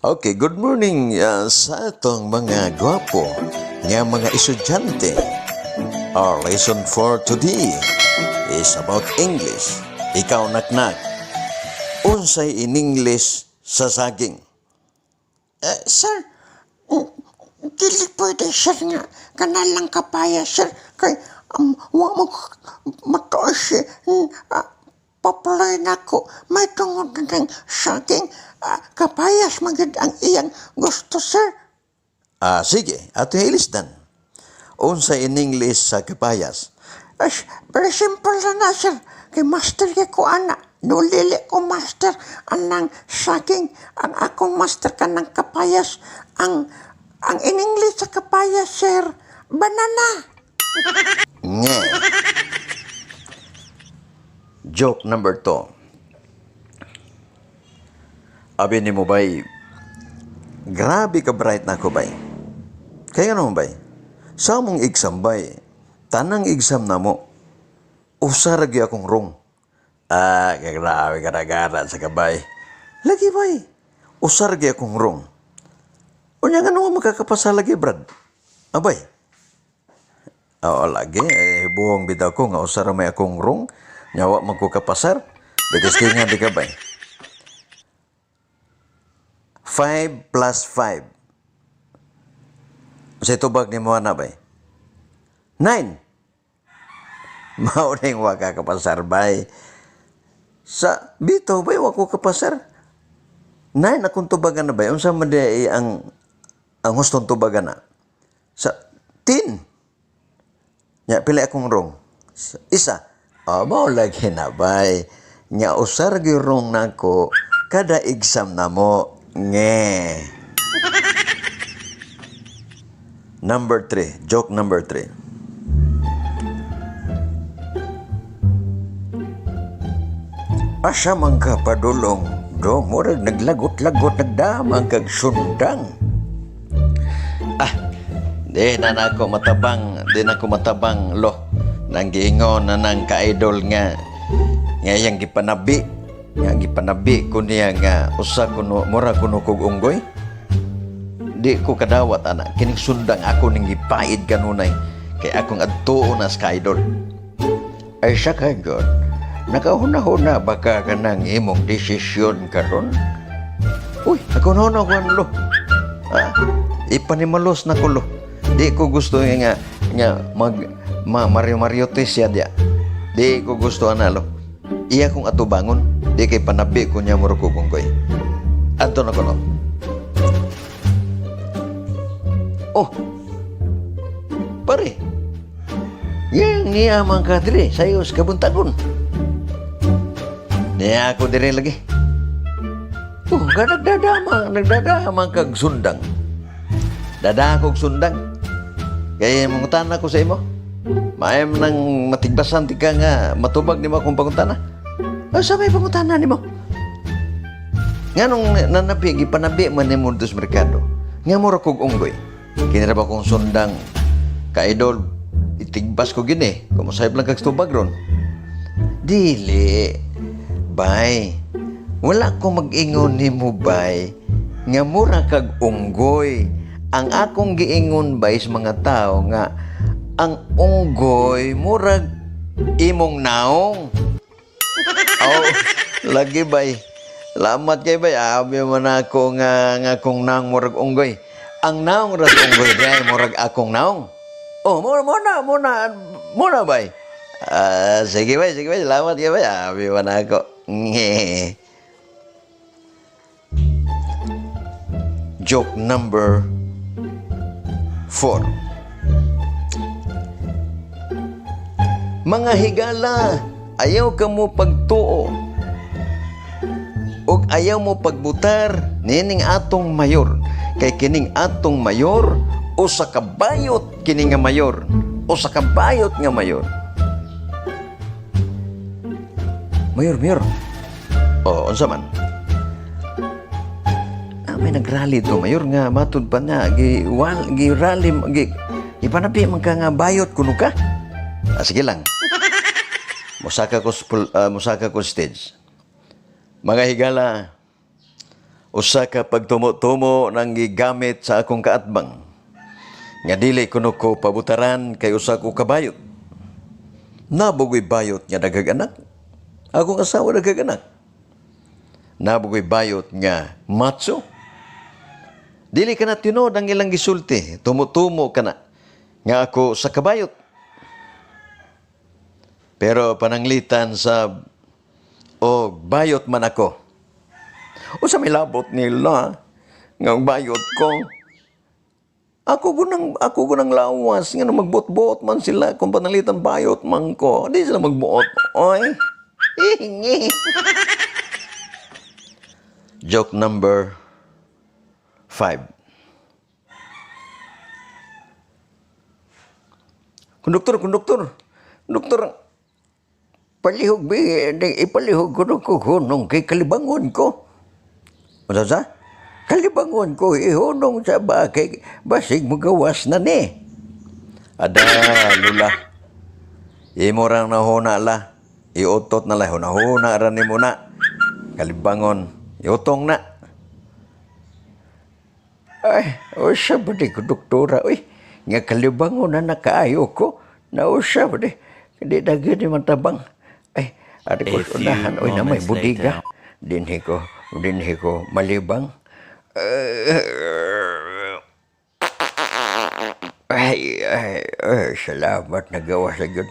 Okay, good morning sa atong mga gwapo nga mga estudyante. Our lesson for today is about English. Ikaw naknak. Unsay in English sa saging? Sir, dili pwede sir nga kanalang kapaya sir kay wa mo matuos popular na ko may tungod ng saging kapayas magid ang iyang gusto sir. Sige, ato ilisdan. Unsay in English sa kapayas? Very simple na sir kay master kay ko ana nulili ko master anang saging ang akong master kanang kapayas ang in English sa kapayas sir banana. Nga. Joke number 2. Abi ni mo bay, grabe ka bright na ako bay. Kaya ano bay? Sa mong exam bay, tanang exam na mo, usaragi akong rong. Grabe ka nagara sa kabay. Lagi bay, usaragi akong rong. Unya nga nung makakapasa lagi brad. Abay. Lagi, buong bitaw ko nga usara may akong rong. Nyawa magkukapasar. Bitis nga di ka bay. 5 plus 5. Sa tubag ni mo na bay? 9. Mauning waka kapasar bay. Sa bitaw bay wako kapasar. 9 akong tubagan na bay. Unsa man di ang hustong tubagan na? Sa 10. Nya pila akong rong. Isa. Mao lagi na bay. Nya usar gyurong nako kada exam na mo. Nge. Number 3. Joke number 3. Asa man ka padulong. Do, murag naglagot-lagot, nagdamang kag sundang. Di na ako matabang, lo. Nang giingon na nang ka-idol nga yang gipanabi ko niya nga usa kuno mura kuno kog unggoy. Di ko kadawat ana kining sundang ako ning gipaid kanunay kay akong adtuon as ka-idol. Ay siya kagod. Nakahuna-huna baka kanang imong desisyon karon? Uy, ako na lo. Ipanimalos na ko lo. Di ko gusto nga Mario siya dia. Di ko gusto analo. Iya kong atubangon. Di kay panabi ko niya muro ko kungkoy. Adto na ko no. Oh. Pare. Yang niya man ka dire sayo sa kabuntagon. Niya ako dire lagi. Nagdadamang kag sundang. Dada kog sundang. Kaya mangutan ako sa imo. Maayam nang matigbasan ti ka nga matubag ni mo akong pangutana. Sa may pangutana ni mo? Nga nung nanabi, gipanabi man ni mo dos merkado. Nga mo kog unggoy. Kinira ba kong sundang ka-idol. Itigbas ko gini. Kumusayip lang kag tubag ron. Dili. Bay. Wala ko mag-ingon ni mo, bay. Nga mura kag unggoy. Ang akong giingon bay sa mga tao nga ang unggoy murag imong naong. Lagi bay. Lamat kay bay. Abi man ako nga akong naong murag unggoy. Ang naong ras unggoy bay murag akong naong. Muna bay. Sige bay. Lamat kay bay. Abi man ako. Joke number 4. Mga higala, ayaw ka mo pagtuo ug ayaw mo pagbutar nining atong mayor. Kay kining atong mayor usa ka bayot kini nga mayor. Usa ka bayot nga mayor. Mayor. Unsa man? May nagrally to mayor nga matud pa na gi-rally ipanabi man ka nga bayot kuno ka. Sige lang. Musaka ko stage. Mga higala, usa ka pagtumo-tumo nang gigamit sa akong kaatbang. Nga dili kuno ko pabutaran kay usa ko kabayot. Nabugoy bayot nga dagag-anak. Akong asawa dagag-anak. Nabugoy bayot nga macho. Dili ka na tinod ang ilang gisulti. Tumutumo ka na. Nga ako sa kabayot. Pero pananglitan sa o bayot man ako. O sa may labot nila nga ang bayot ko. Ako gunang lawas nga magbuot-buot man sila kung pananglitan bayot man ko. Di sila magbuot. Oy. Hingi. Joke number 5. Konduktor, palihog ipalihog ko hunong kay kalibangon ko. Ano sa? Kalibangon ko ihunong sa bakay basig magawas na ni. Ada lula. Imo rang nahuna la. Iutot na la huna ra ni mo na. Kalibangon iutong na. Ay, usa ba di ko doktora oy. Nga kalibangon na nakaayo ko. Na usa ba di. Di daghan di matabang. Ay, adi ko unahan oy na may budiga. Dinhi ko malibang. Salamat nagawa sa Diyos.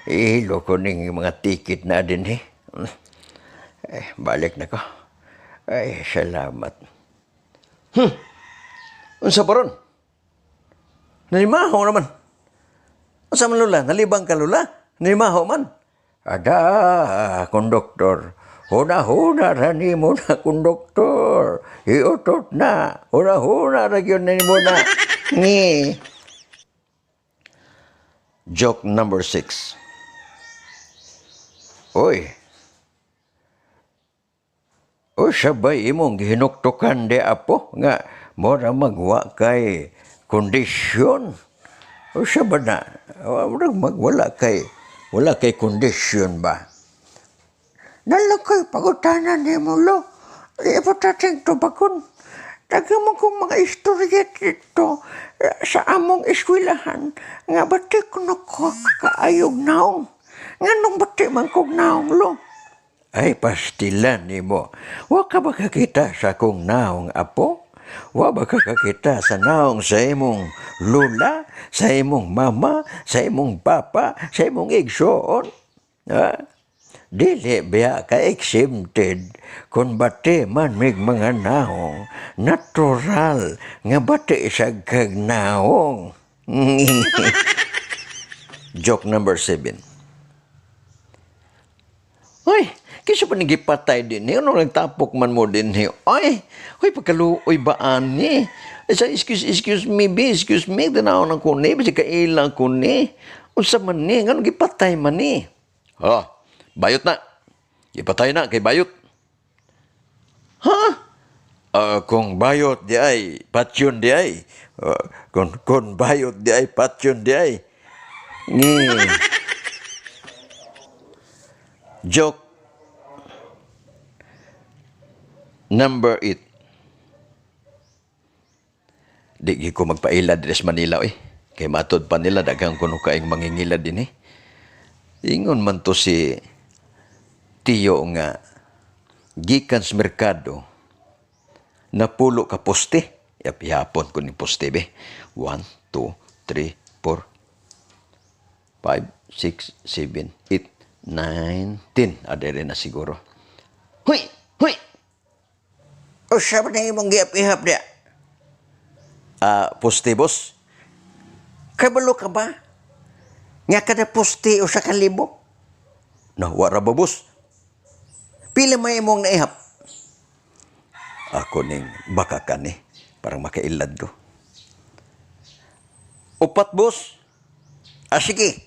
Ihilo ko ning mga ticket na din balik na ko. Ay, salamat. Unsa pa ron? Nalimaho naman. Unsa man lula? Nalibang ka lula? Nalimaho man? Ada, konduktor. Huna-huna ra ni mo na konduktor. Iutot na. Huna-huna ra yun ni mo na. Ngi. Joke number 6. Oy. O sabay imong gihinuktukan di apo nga mora magwa kay kondisyon. O sabay na. Wala kay kondisyon ba? Nalakay pagutanan ni mo lo. Ipatating to bakun. Taga mo kong mga istorya dito sa among eskwelahan. Nga bati ko na ko kaayog naong. Nga nung bati man kong naong lo. Ay pastilan ni mo. Wa ka ba kakita sa kong naong apo? Wa ba ka kakita sa naong sa imong lula? Sa imong mama? Sa imong papa? Sa imong igsoon? Ha? Dili biya ka-exempted kung bati man mig mga naong natural nga bati sa kag naong. Joke number 7. Ay, kisa pa nagipatay din ano nagtapok man mo din ay pagkaluoy baan ni. Sa excuse me, tanaw ng kuni, basi kailang kuni. Unsa man ni, nga gipatay man ni. Ha? Bayot na. Ipatay na kay bayot. Ha? Kung bayot di ay, patyon di ay. Kung bayot di ay, patyon di ay. Joke number 8. Di ko magpailad din sa Manila Kay matod pa nila daghang kuno kaing mangingilad din Ingon man to si tiyo nga gikan sa merkado napulo ka poste. Yapon ko ni poste be. 1, 2, 3, 4, 5, 6, 7, 8, 9, 10. Adere na siguro. Huy! O sabi na imong giap-ihap dia. Poste boss. Kabalo ka ba? Nga kada poste o sa kalibo? No, wara ba boss? Pila may imong naihap? Ako ning baka ka ni. Parang makailad ko. Upat boss. Sige.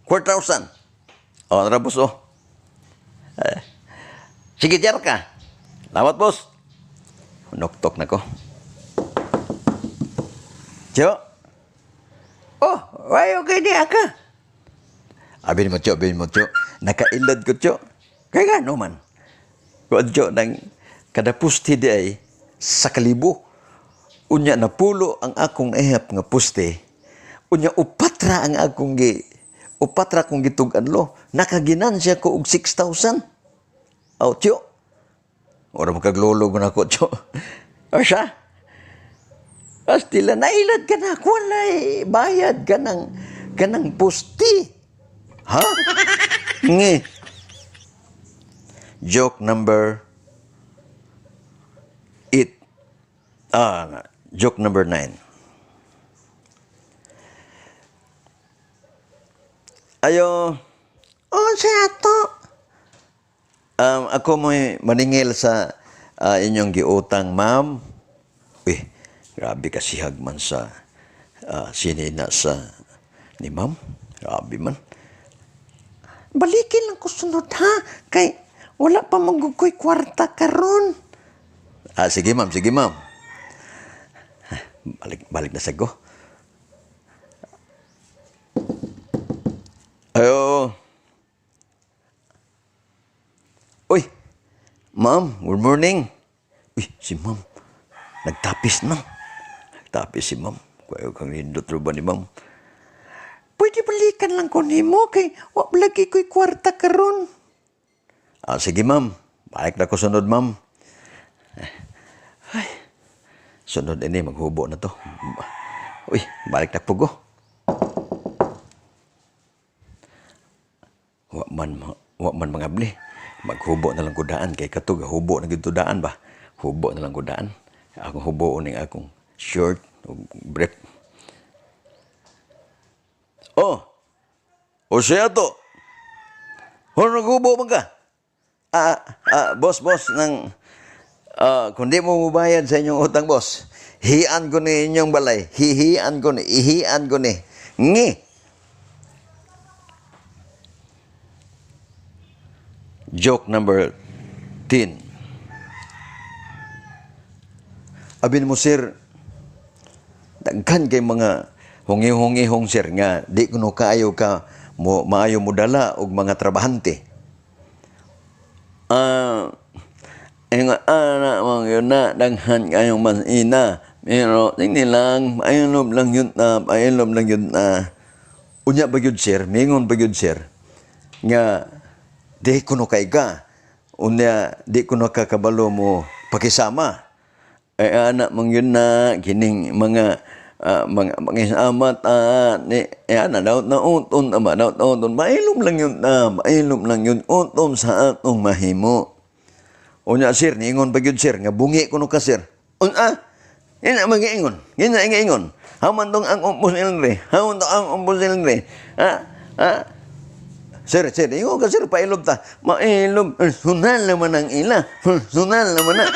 4,000. Nara boss sige, jar ka. Lawat boss. Noktok na ko. Tiyo. Why okay di ka? Abin mo, Tiyo. Nakailad ko, Tiyo. Kaya gano man. Kung Tiyo, nang kada pusti di ay, sa kalibo. Unya napulo ang akong ehap nga poste. Unya upatra ang akong upatra kong gitug-anlo. Nakaginansya ko og 6,000. Aw, tiyo. Ora makaglolo ko na ko, tiyo. O siya? Astila, nailad ka na. Walay, bayad ka ng poste. Ha? Nge. Joke number 8. Joke number 9. Ayo, siya to. ako mo'y maningil sa inyong giutang, ma'am. Uy, grabe kasi hagman sa sinina sa ni ma'am. Grabe man. Balikin lang ko sunod ha. Kay wala pa magugoy kwarta karon. Sige ma'am, sige ma'am. Balik na sago. Ayo. Uy, ma'am, good morning. Uy, si ma'am. Nagtapis na. Nagtapis si ma'am. Kaya kang hindot ro ba ni ma'am? Pwede balikan lang ko nimo kay wa lagi ko'y kwarta karon. Sige ma'am. Balik na ko sunod, ma'am. Ay, sunod ini, maghubo na to. Uy, balik na pugo. Wa man mangabli. Maghubo na lang kudaan. Kay katog, hubo na gitudaan ba? Hubo na lang kudaan. Akong hubo ning akong short o brief. O siya to. Naghubo man ka? Boss, kung di mo mabayad sa inyong utang, boss, hian ko ni inyong balay. Ihian ko ni. Ngi. Joke number 10. Abin mo, sir, daghan kay mga hungi-hungihong, sir, nga di kuno kaayo ka maayo mo dala og mga trabahante. Nga anak mong yun na, daghan kayong masina. Pero, tingin lang, pailom lang yun na. Unya ba yun, sir? Mingon ba yun, sir? Nga, di kuno kay ka. Unya, di kuno kakabalo mo pakisama. Anak mong yun na, kining mga amat ni ana daw na uton ama daw uton mailom lang yun uton sa atong mahimo. Unya, sir, niingon ba yun, sir, nga bungi kuno ka, sir? Ina mag-ingon. Ingon. Haman tong ang umpusilre. Sir, ingon ka, sir, pailob ta. Mailom, sunal naman ang ila. Sunal naman na.